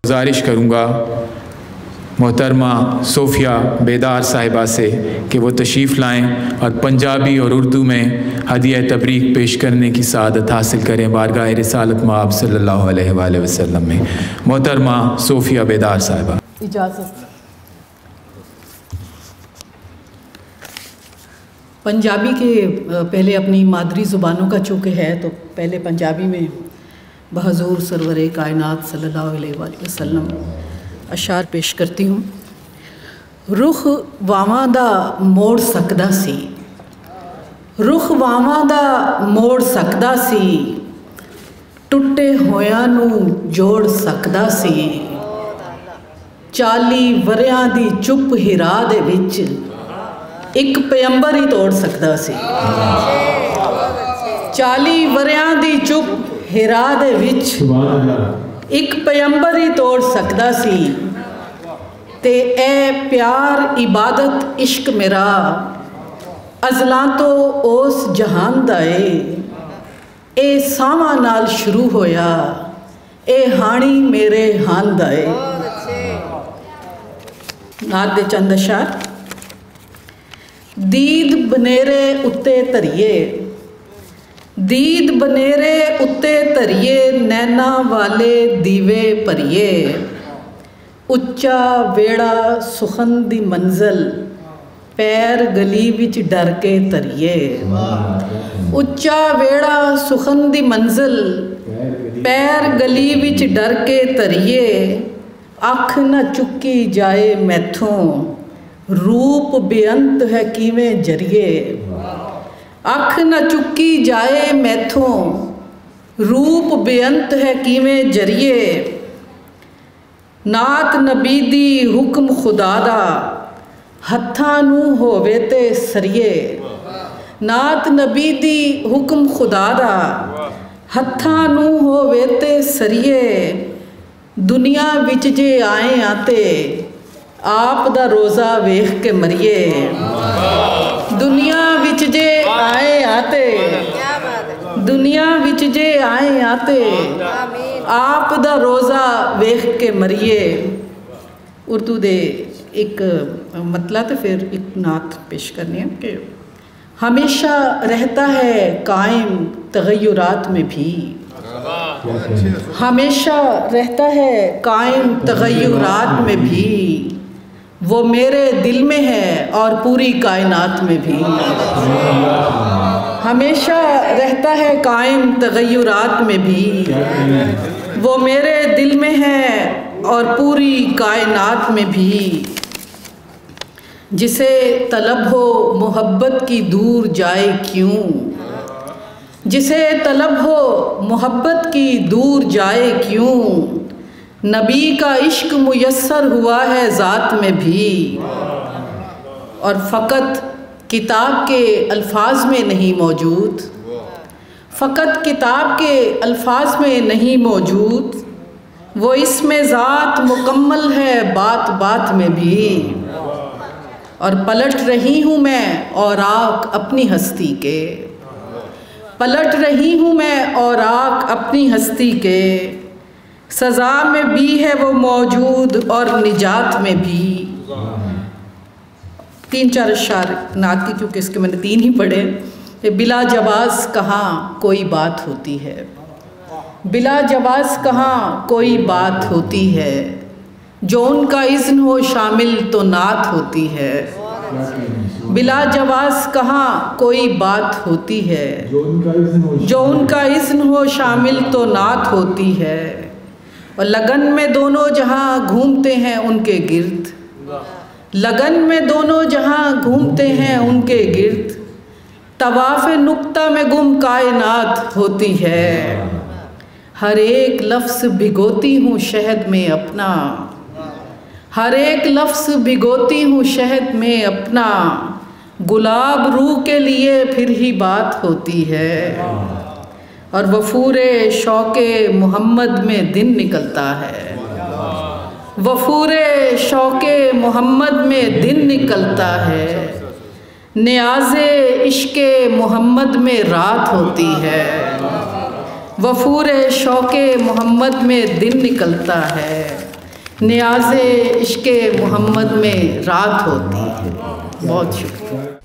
गुजारिश करूँगा मोहतरमा सोफिया बेदार साहिबा से कि वो तशरीफ़ लाएँ और पंजाबी और उर्दू में हदिया तबरीक पेश करने की सआदत हासिल करें बारगाह रिसालत मआब सल्लल्लाहु अलैहि वसल्लम में। मोहतरमा सोफिया बेदार साहिबा। इजाज़त। पंजाबी के पहले अपनी मादरी ज़ुबानों का चूँकि है तो पहले पंजाबी में बहज़ूर सरवरे कायनात सल्लल्लाहु अलैहि वसल्लम अशार पेश करती हूँ। रुख वावां दा मोड़ सकदा सी, रुख वावां दा मोड़ सकदा सी, टुटे होयां नू जोड़ सकदा सी, 40 वरियां दी चुप हिरा दे विच एक पैगंबर ही तोड़ सकदा सी। 40 वरियां दी चुप हिरा दे विच एक पैगंबर ही तोड़ सकदा सी। ते ए प्यार इबादत इश्क मेरा अज़लां तो उस जहान दा ए सावां नाल शुरू होया, ए हाणी मेरे हान दा ए। नात दे चंद अशार। दीद बनेरे उत्ते धरिए, दीद बनेरे उत्ते धरिए, नैना वाले दीवे भरिए, उच्चा वेड़ा सुखन दी मंजिल, पैर गली विच डर के धरिए। उच्चा वेड़ा सुखन दी मंजिल, पैर गली विच डर के धरिए, अख न चुकी जाए मैथों, रूप बेअंत है किवें जरिए। अख न चुकी जाए मैथों, रूप बेअंत है किवें जरिए। नात नबी दी हुक्म खुदा दा, हत्थां नूं होवे ते सरिए। नात नबी दी हुक्म खुदा दा, हत्थां नूं होवे ते सरिए। दुनिया विच जे आए आते, आप दा रोज़ा वेख के मरिए। दुनिया विच जे आए आते, दुनिया विच जे आए आते, आप दा रोज़ा वेख के मरिए। उर्दू दे एक मतलब तो फिर एक नात पेश करनी है कि हमेशा रहता है कायम तगय्युरात में भी, हमेशा रहता है कायम तगय्युरात में भी, वो मेरे दिल में है और पूरी कायनात में भी। हमेशा रहता है कायम तगय्युरात में भी, वो मेरे दिल में है और पूरी कायनात में भी। जिसे तलब हो मोहब्बत की दूर जाए क्यों, जिसे तलब हो मोहब्बत की दूर जाए क्यों, नबी का इश्क मुयस्सर हुआ है ज़ात में भी। और फ़कत किताब के अल्फाज में नहीं मौजूद, फ़कत किताब के अल्फाज में नहीं मौजूद, वो इसमें ज़ात मुकम्मल है बात बात में भी। और पलट रही हूँ मैं औराक अपनी हस्ती के, पलट रही हूँ मैं औराक अपनी हस्ती के, सज़ा में भी है वो मौजूद और निजात में भी। 3-4 अशार नात की, क्योंकि इसके मैंने 3 ही पढ़े। बिला जवाज़ कहाँ कोई बात होती है, बिला जवाज़ कहाँ कोई बात होती है, जो उनका इज़्न हो शामिल तो नात होती है। बिला जवाज़ कहाँ कोई बात होती है, जो उनका इज़्न हो शामिल तो नात होती है। और लगन में दोनों जहाँ घूमते हैं उनके गिर्द, लगन में दोनों जहाँ घूमते हैं उनके गिर्द, तवाफ़े नुक्ता में गुम कायनात होती है। हर एक लफ्ज़ भिगोती हूँ शहद में अपना, हर एक लफ्ज़ भिगोती हूँ शहद में अपना, गुलाब रूह के लिए फिर ही बात होती है। और वफूरे शौक़े मोहम्मद में दिन निकलता है, वफूरे शौक़े मोहम्मद में दिन निकलता है, नियाज़े इश्क़े मोहम्मद में रात होती है। वफूरे शौक़े मोहम्मद में दिन निकलता है, नियाज़े इश्क़े मोहम्मद में रात होती है। बहुत शुक्रिया।